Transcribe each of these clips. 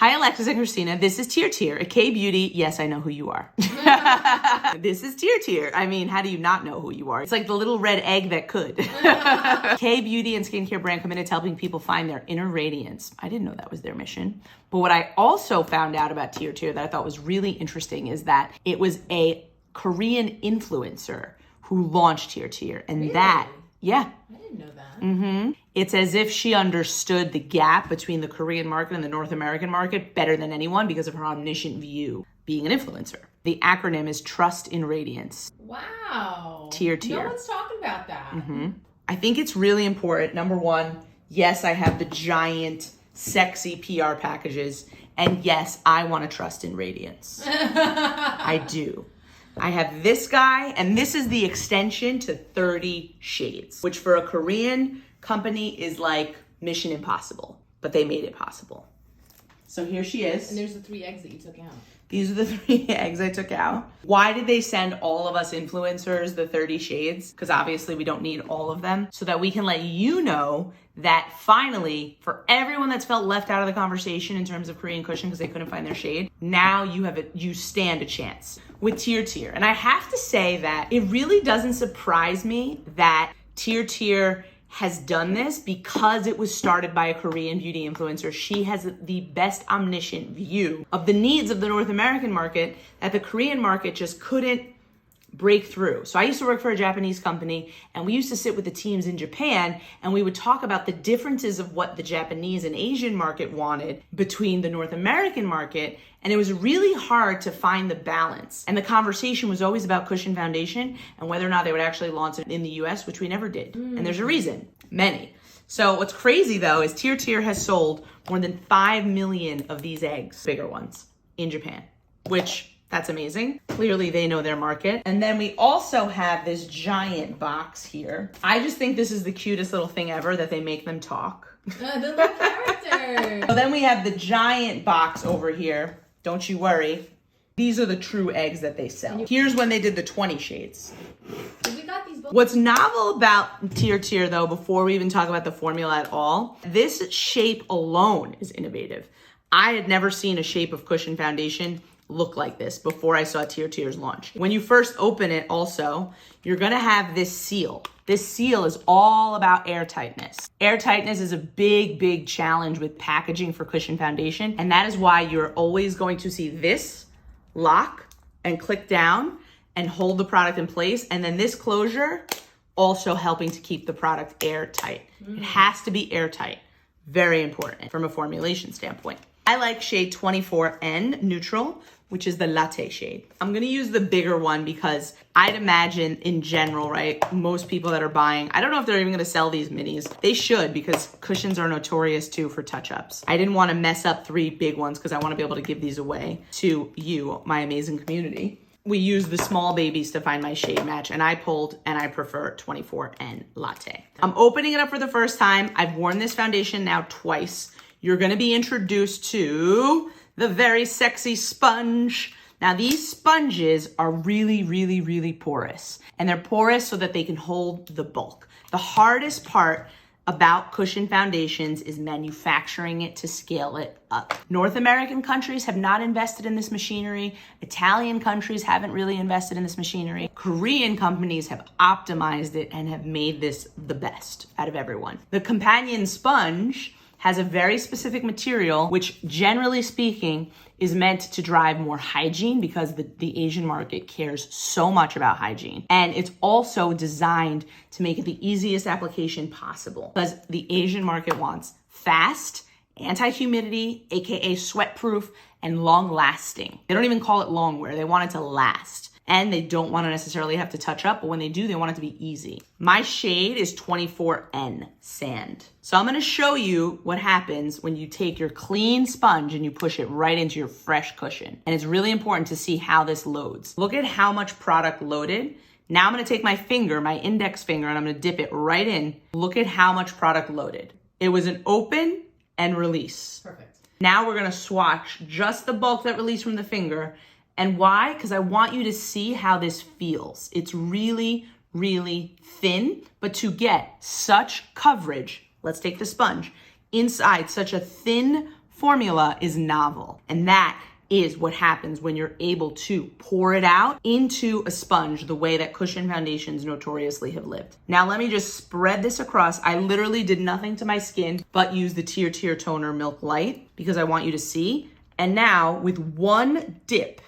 Hi, Alexis and Christina. This is TirTir, a K-beauty. Yes, I know who you are. This is TirTir. I mean, how do you not know who you are? It's like the little red egg that could. K-beauty and skincare brand committed to helping people find their inner radiance. I didn't know that was their mission. But what I also found out about TirTir that I thought was really interesting is that it was a Korean influencer who launched TirTir. And really? Yeah. I didn't know that. Mm-hmm. It's as if she understood the gap between the Korean market and the North American market better than anyone because of her omniscient view being an influencer. The acronym is Trust in Radiance. Wow. TirTir. No one's talking about that. Mm-hmm. I think it's really important. Number one, yes, I have the giant, sexy PR packages. And yes, I want to trust in radiance. I do. I have this guy, and this is the extension to 30 shades, which for a Korean company is like mission impossible, but they made it possible. So here she is. And there's the 3 eggs that you took out. These are the 3 eggs I took out. Why did they send all of us influencers the 30 shades? Because obviously we don't need all of them, so that we can let you know that finally, for everyone that's felt left out of the conversation in terms of Korean cushion because they couldn't find their shade, now you stand a chance with TirTir. And I have to say that it really doesn't surprise me that TirTir has done this because it was started by a Korean beauty influencer. She has the best omniscient view of the needs of the North American market that the Korean market just couldn't break through. So I used to work for a Japanese company, and we used to sit with the teams in Japan, and we would talk about the differences of what the Japanese and Asian market wanted between the North American market. And it was really hard to find the balance. And the conversation was always about cushion foundation and whether or not they would actually launch it in the US, which we never did. And there's a reason, many. So what's crazy though is TirTir has sold more than 5 million of these eggs, bigger ones, in Japan, which that's amazing. Clearly they know their market. And then we also have this giant box here. I just think this is the cutest little thing ever that they make them talk. The little character. So then we have the giant box over here. Don't you worry. These are the true eggs that they sell. Here's when they did the 20 shades. We got these books. What's novel about TirTir though, before we even talk about the formula at all, this shape alone is innovative. I had never seen a shape of cushion foundation look like this before I saw TirTir's launch. When you first open it also, you're gonna have this seal. This seal is all about airtightness. Airtightness is a big, big challenge with packaging for cushion foundation. And that is why you're always going to see this lock and click down and hold the product in place. And then this closure also helping to keep the product airtight. It has to be airtight. Very important from a formulation standpoint. I like shade 24N Neutral, which is the latte shade. I'm gonna use the bigger one because I'd imagine in general, right, most people that are buying, I don't know if they're even gonna sell these minis. They should, because cushions are notorious too for touch-ups. I didn't wanna mess up 3 big ones because I wanna be able to give these away to you, my amazing community. We use the small babies to find my shade match, and I pulled and I prefer 24N Latte. I'm opening it up for the first time. I've worn this foundation now twice. You're gonna be introduced to the very sexy sponge. Now these sponges are really, really, really porous. And they're porous so that they can hold the bulk. The hardest part about cushion foundations is manufacturing it to scale it up. North American countries have not invested in this machinery. Italian countries haven't really invested in this machinery. Korean companies have optimized it and have made this the best out of everyone. The companion sponge has a very specific material, which generally speaking is meant to drive more hygiene because the Asian market cares so much about hygiene. And it's also designed to make it the easiest application possible because the Asian market wants fast, anti-humidity, AKA sweat-proof, and long-lasting. They don't even call it long wear, they want it to last. And they don't want to necessarily have to touch up, but when they do, they want it to be easy. My shade is 24N Sand. So I'm going to show you what happens when you take your clean sponge and you push it right into your fresh cushion. And it's really important to see how this loads. Look at how much product loaded. Now I'm going to take my finger, my index finger, and I'm going to dip it right in. Look at how much product loaded. It was an open and release. Perfect. Now we're going to swatch just the bulk that released from the finger. And why? Because I want you to see how this feels. It's really, really thin, but to get such coverage, let's take the sponge, inside such a thin, formula is novel. And that is what happens when you're able to pour it out into a sponge the way that cushion foundations notoriously have lived. Now let me just spread this across. I literally did nothing to my skin but use the TirTir Toner Milk Light because I want you to see. And now with one dip,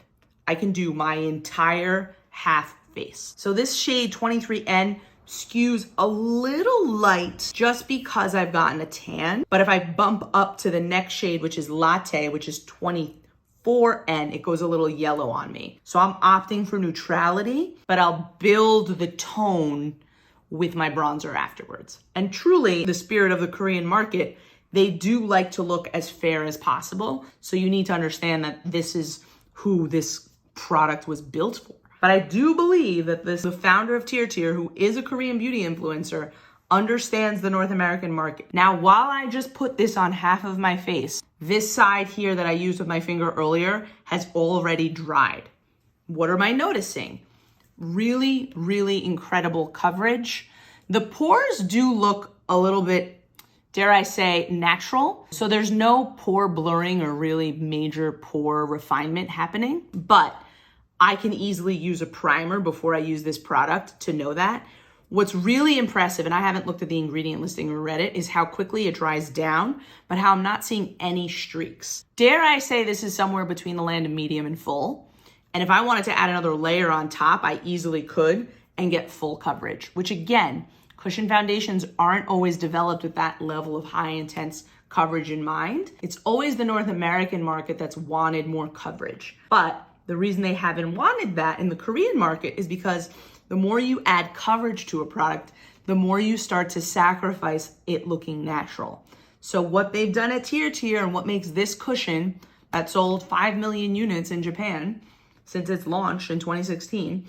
I can do my entire half face. So this shade 23N skews a little light just because I've gotten a tan. But if I bump up to the next shade, which is Latte, which is 24N, it goes a little yellow on me. So I'm opting for neutrality, but I'll build the tone with my bronzer afterwards. And truly, the spirit of the Korean market, they do like to look as fair as possible. So you need to understand that this is who this product was built for. But I do believe that the founder of TirTir, who is a Korean beauty influencer, understands the North American market. Now, while I just put this on half of my face, this side here that I used with my finger earlier has already dried. What am I noticing? Really, really incredible coverage. The pores do look a little bit, dare I say, natural. So there's no pore blurring or really major pore refinement happening, but I can easily use a primer before I use this product to know that. What's really impressive, and I haven't looked at the ingredient listing or read it, is how quickly it dries down, but how I'm not seeing any streaks. Dare I say this is somewhere between the land of medium and full. And if I wanted to add another layer on top, I easily could and get full coverage, which again, cushion foundations aren't always developed with that level of high intense coverage in mind. It's always the North American market that's wanted more coverage. But the reason they haven't wanted that in the Korean market is because the more you add coverage to a product, the more you start to sacrifice it looking natural. So what they've done at TirTir and what makes this cushion that sold 5 million units in Japan since its launch in 2016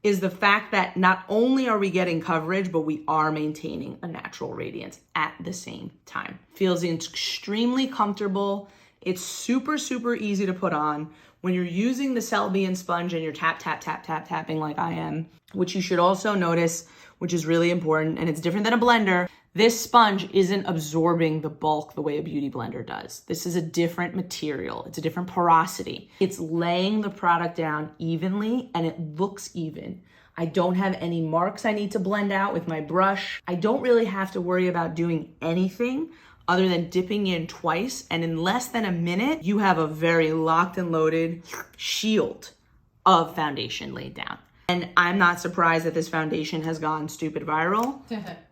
is the fact that not only are we getting coverage, but we are maintaining a natural radiance at the same time. Feels extremely comfortable. It's super, super easy to put on. When you're using the Lesbian sponge and you're tapping like I am, which you should also notice, which is really important, and it's different than a blender, this sponge isn't absorbing the bulk the way a beauty blender does. This is a different material. It's a different porosity. It's laying the product down evenly and it looks even. I don't have any marks I need to blend out with my brush. I don't really have to worry about doing anything other than dipping in twice, and in less than a minute, you have a very locked and loaded shield of foundation laid down. And I'm not surprised that this foundation has gone stupid viral.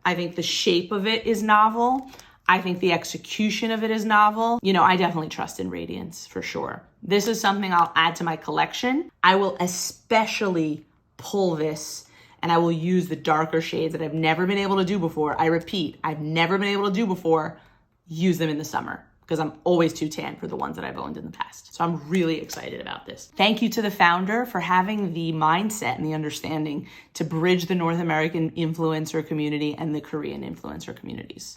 I think the shape of it is novel. I think the execution of it is novel. You know, I definitely trust in radiance for sure. This is something I'll add to my collection. I will especially pull this and I will use the darker shades that I've never been able to do before. I repeat, I've never been able to do before. Use them in the summer because I'm always too tan for the ones that I've owned in the past. So I'm really excited about this. Thank you to the founder for having the mindset and the understanding to bridge the North American influencer community and the Korean influencer communities.